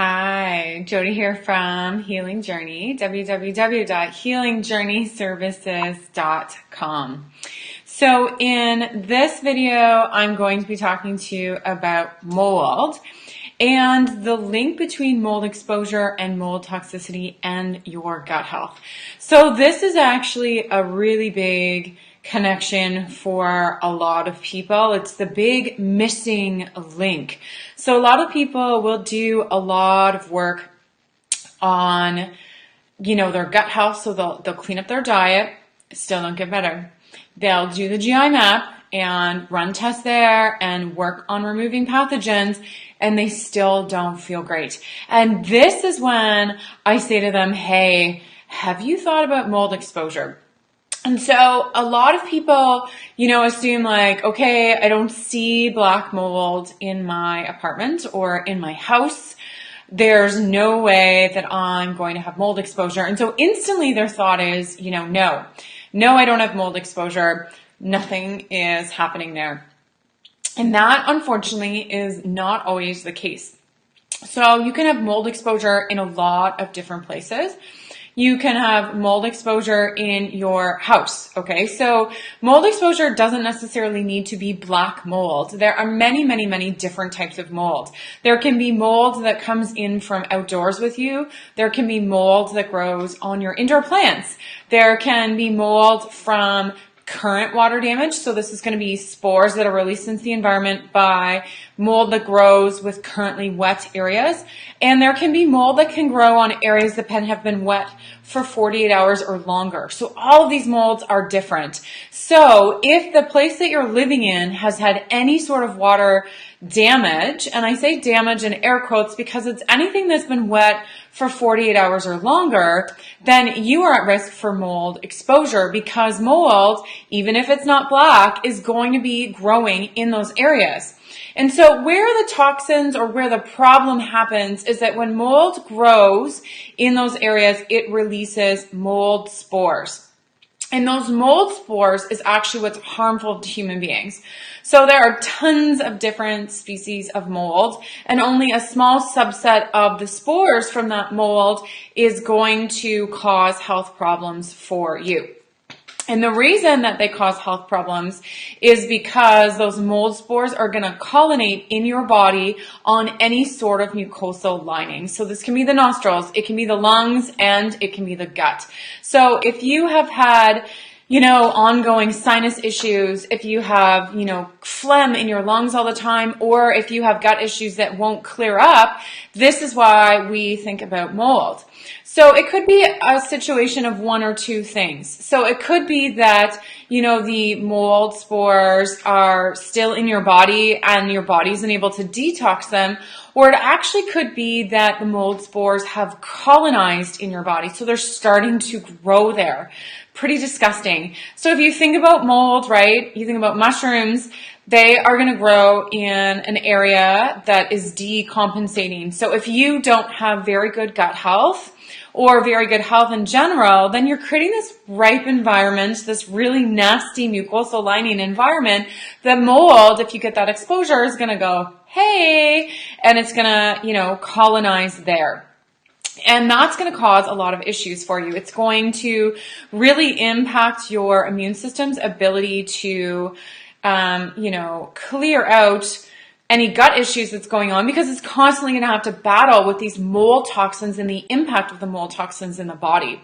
Hi, Jody here from Healing Journey, www.healingjourneyservices.com. So in this video, I'm going to be talking to you about mold and the link between mold exposure and mold toxicity and your gut health. So this is actually a really big connection for a lot of people. It's the big missing link. So a lot of people will do a lot of work on, their gut health. So they'll clean up their diet, still don't get better. They'll do the GI map and run tests there and work on removing pathogens, and they still don't feel great. And this is when I say to them, hey, have you thought about mold exposure? And so a lot of people, assume like, okay, I don't see black mold in my apartment or in my house. There's no way that I'm going to have mold exposure. And so instantly their thought is, no, I don't have mold exposure. Nothing is happening there. And that unfortunately is not always the case. So you can have mold exposure in a lot of different places. You can have mold exposure in your house, okay? So mold exposure doesn't necessarily need to be black mold. There are many, many, many different types of mold. There can be mold that comes in from outdoors with you. There can be mold that grows on your indoor plants. There can be mold from current water damage. So this is going to be spores that are released into the environment by mold that grows with currently wet areas. And there can be mold that can grow on areas that have been wet for 48 hours or longer. So all of these molds are different. So if the place that you're living in has had any sort of water damage, and I say damage in air quotes because it's anything that's been wet for 48 hours or longer, then you are at risk for mold exposure because mold, even if it's not black, is going to be growing in those areas. And so where the toxins or where the problem happens is that when mold grows in those areas, it releases mold spores. And those mold spores is actually what's harmful to human beings. So there are tons of different species of mold, and only a small subset of the spores from that mold is going to cause health problems for you. And the reason that they cause health problems is because those mold spores are going to colonate in your body on any sort of mucosal lining. So this can be the nostrils, it can be the lungs, and it can be the gut. So if you have had ongoing sinus issues, if you have, phlegm in your lungs all the time, or if you have gut issues that won't clear up, this is why we think about mold. So it could be a situation of one or two things. So it could be that, the mold spores are still in your body and your body isn't able to detox them. Or it actually could be that the mold spores have colonized in your body. So they're starting to grow there. Pretty disgusting. So if you think about mold, right, you think about mushrooms, they are going to grow in an area that is decompensating. So if you don't have very good gut health or very good health in general, then you're creating this ripe environment, this really nasty mucosal lining environment that mold, if you get that exposure, is going to go, hey, and it's going to, colonize there. And that's going to cause a lot of issues for you. It's going to really impact your immune system's ability to, clear out any gut issues that's going on because it's constantly going to have to battle with these mold toxins and the impact of the mold toxins in the body.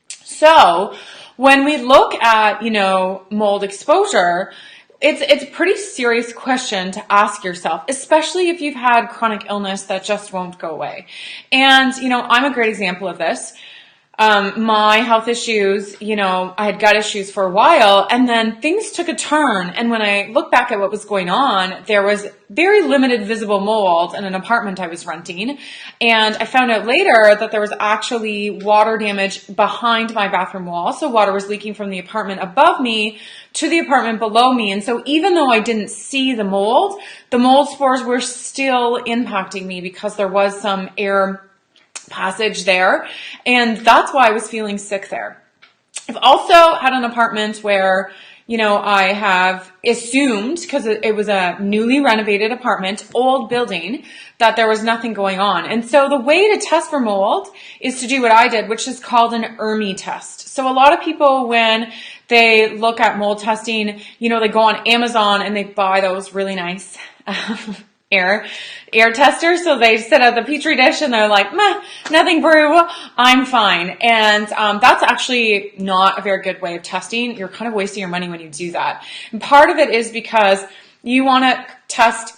So when we look at, mold exposure, it's a pretty serious question to ask yourself, especially if you've had chronic illness that just won't go away. And, I'm a great example of this. My health issues, I had gut issues for a while, and then things took a turn. And when I look back at what was going on, there was very limited visible mold in an apartment I was renting. And I found out later that there was actually water damage behind my bathroom wall. So water was leaking from the apartment above me to the apartment below me. And so even though I didn't see the mold spores were still impacting me because there was some air passage there. And that's why I was feeling sick there. I've also had an apartment where, I have assumed, because it was a newly renovated apartment, old building, that there was nothing going on. And so the way to test for mold is to do what I did, which is called an ERMI test. So a lot of people, when they look at mold testing, they go on Amazon and they buy those really nice air testers. So they sit at the petri dish and they're like, meh, nothing brew, I'm fine. And that's actually not a very good way of testing. You're kind of wasting your money when you do that. And part of it is because you want to test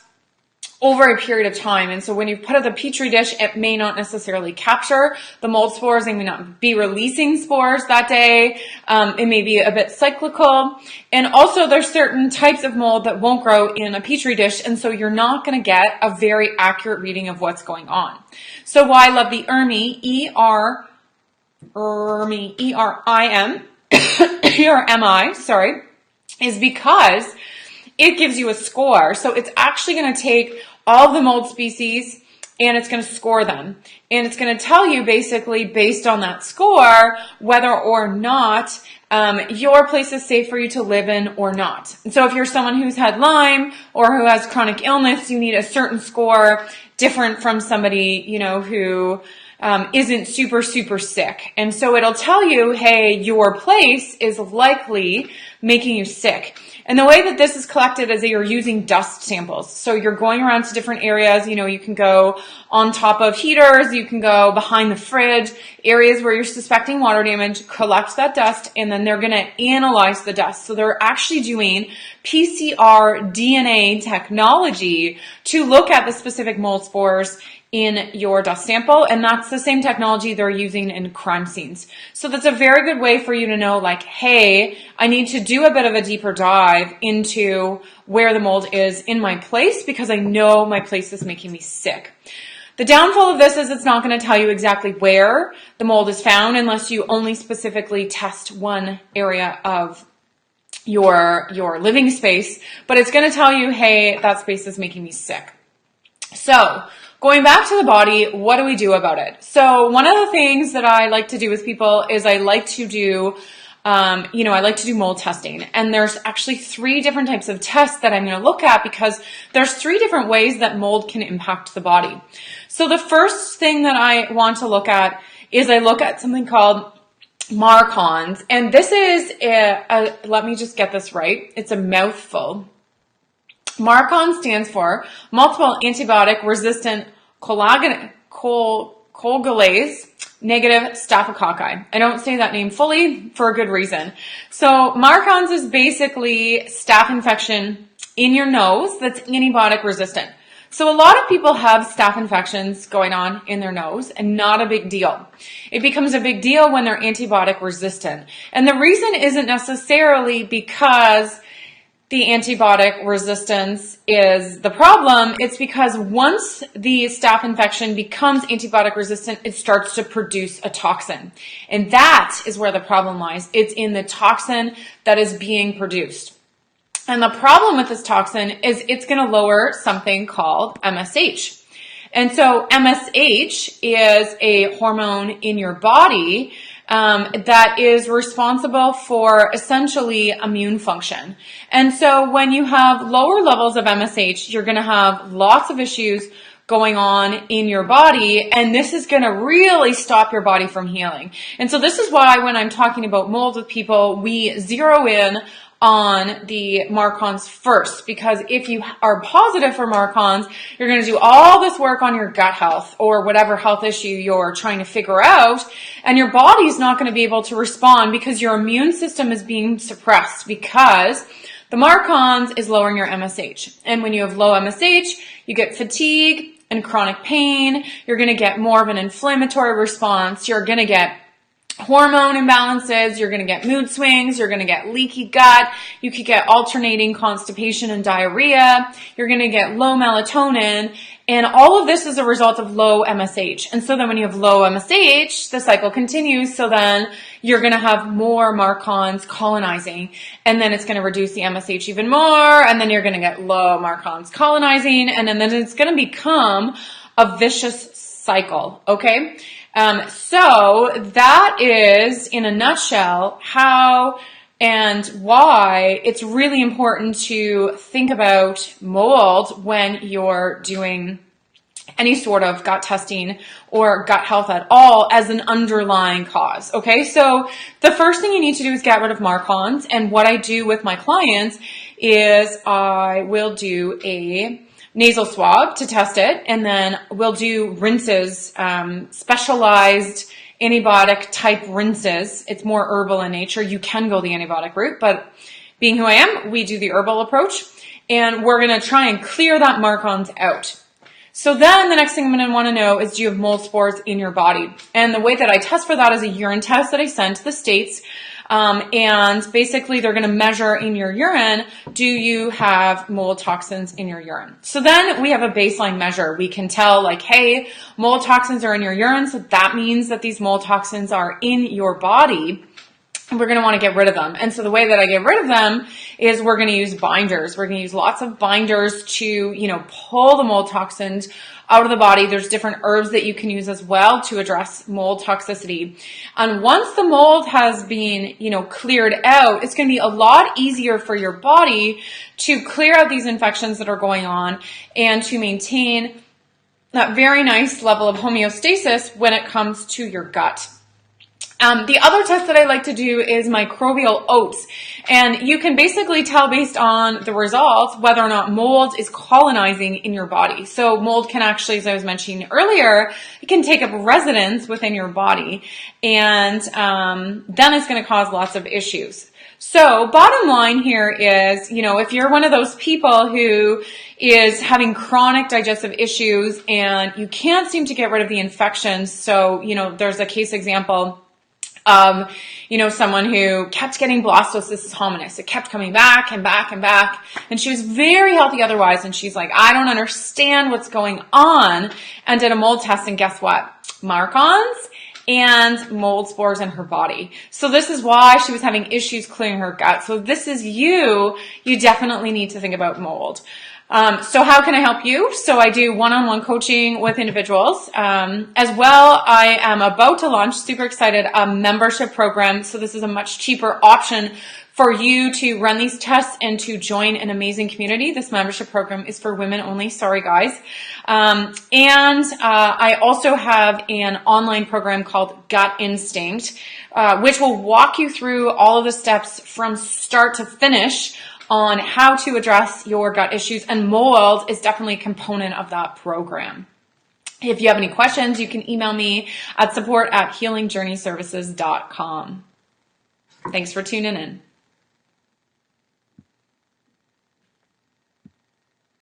over a period of time. And so when you put it in the petri dish, it may not necessarily capture the mold spores. They may not be releasing spores that day. It may be a bit cyclical. And also there's certain types of mold that won't grow in a petri dish. And so you're not going to get a very accurate reading of what's going on. So why I love the ERMI, E-R-M-I, sorry, is because it gives you a score. So it's actually going to take all the mold species and it's going to score them. And it's going to tell you basically based on that score whether or not your place is safe for you to live in or not. And so if you're someone who's had Lyme or who has chronic illness, you need a certain score different from somebody, who isn't super, super sick. And so it'll tell you, hey, your place is likely making you sick. And the way that this is collected is that you're using dust samples. So you're going around to different areas. You can go on top of heaters. You can go behind the fridge, areas where you're suspecting water damage, collect that dust, and then they're going to analyze the dust. So they're actually doing PCR DNA technology to look at the specific mold spores in your dust sample, and that's the same technology they're using in crime scenes. So that's a very good way for you to know, like, hey, I need to do a bit of a deeper dive into where the mold is in my place because I know my place is making me sick. The downfall of this is it's not going to tell you exactly where the mold is found unless you only specifically test one area of your living space, but it's going to tell you, hey, that space is making me sick. So going back to the body, what do we do about it? So one of the things that I like to do with people is I like to do mold testing. And there's actually 3 different types of tests that I'm going to look at because there's 3 different ways that mold can impact the body. So the first thing that I want to look at is I look at something called MARCONS. And this is let me just get this right. It's a mouthful. MARCON stands for multiple antibiotic resistant coagulase negative staphylococci. I don't say that name fully for a good reason. So MARCONS is basically staph infection in your nose that's antibiotic resistant. So a lot of people have staph infections going on in their nose and not a big deal. It becomes a big deal when they're antibiotic resistant. And the reason isn't necessarily because the antibiotic resistance is the problem. It's because once the staph infection becomes antibiotic resistant, it starts to produce a toxin. And that is where the problem lies. It's in the toxin that is being produced. And the problem with this toxin is it's going to lower something called MSH. And so MSH is a hormone in your body that is responsible for essentially immune function. And so when you have lower levels of MSH, you're going to have lots of issues going on in your body, and this is going to really stop your body from healing. And so this is why when I'm talking about mold with people, we zero in on the MARCONS first, because if you are positive for MARCONS, you're going to do all this work on your gut health or whatever health issue you're trying to figure out, and your body's not going to be able to respond because your immune system is being suppressed because the MARCONS is lowering your MSH. And when you have low MSH, you get fatigue and chronic pain. You're going to get more of an inflammatory response. You're going to get hormone imbalances, you're going to get mood swings, you're going to get leaky gut, you could get alternating constipation and diarrhea, you're going to get low melatonin, and all of this is a result of low MSH. And so then when you have low MSH, the cycle continues, so then you're going to have more MARCONS colonizing, and then it's going to reduce the MSH even more, and then you're going to get low MARCONS colonizing, and then it's going to become a vicious cycle, okay? So that is, in a nutshell, how and why it's really important to think about mold when you're doing any sort of gut testing or gut health at all as an underlying cause. Okay, so the first thing you need to do is get rid of mark-ons. And what I do with my clients is I will do a nasal swab to test it, and then we'll do rinses, specialized antibiotic type rinses. It's more herbal in nature. You can go the antibiotic route, but being who I am, we do the herbal approach, and we're going to try and clear that mark-ons out. So then the next thing I'm going to want to know is, do you have mold spores in your body? And the way that I test for that is a urine test that I send to the States. And basically they're going to measure in your urine, do you have mold toxins in your urine? So then we have a baseline measure. We can tell like, hey, mold toxins are in your urine. So that means that these mold toxins are in your body. We're going to want to get rid of them. And so the way that I get rid of them is we're going to use binders. We're going to use lots of binders to, pull the mold toxins out of the body. There's different herbs that you can use as well to address mold toxicity. And once the mold has been, cleared out, it's going to be a lot easier for your body to clear out these infections that are going on and to maintain that very nice level of homeostasis when it comes to your gut. The other test that I like to do is microbial oats, and you can basically tell based on the results whether or not mold is colonizing in your body. So mold can actually, as I was mentioning earlier, it can take up residence within your body, and then it's going to cause lots of issues. So bottom line here is, if you're one of those people who is having chronic digestive issues and you can't seem to get rid of the infections, so, there's a case example of, someone who kept getting blastocysts hominis. It kept coming back and back and back. And she was very healthy otherwise. And she's like, I don't understand what's going on. And did a mold test. And guess what? Mark-ons and mold spores in her body. So this is why she was having issues clearing her gut. So this is you definitely need to think about mold. So how can I help you? So I do one-on-one coaching with individuals. As well, I am about to launch, super excited, a membership program. So this is a much cheaper option for you to run these tests and to join an amazing community. This membership program is for women only. Sorry, guys. I also have an online program called Gut Instinct, which will walk you through all of the steps from start to finish on how to address your gut issues, and mold is definitely a component of that program. If you have any questions, you can email me at support@healingjourneyservices.com. Thanks for tuning in.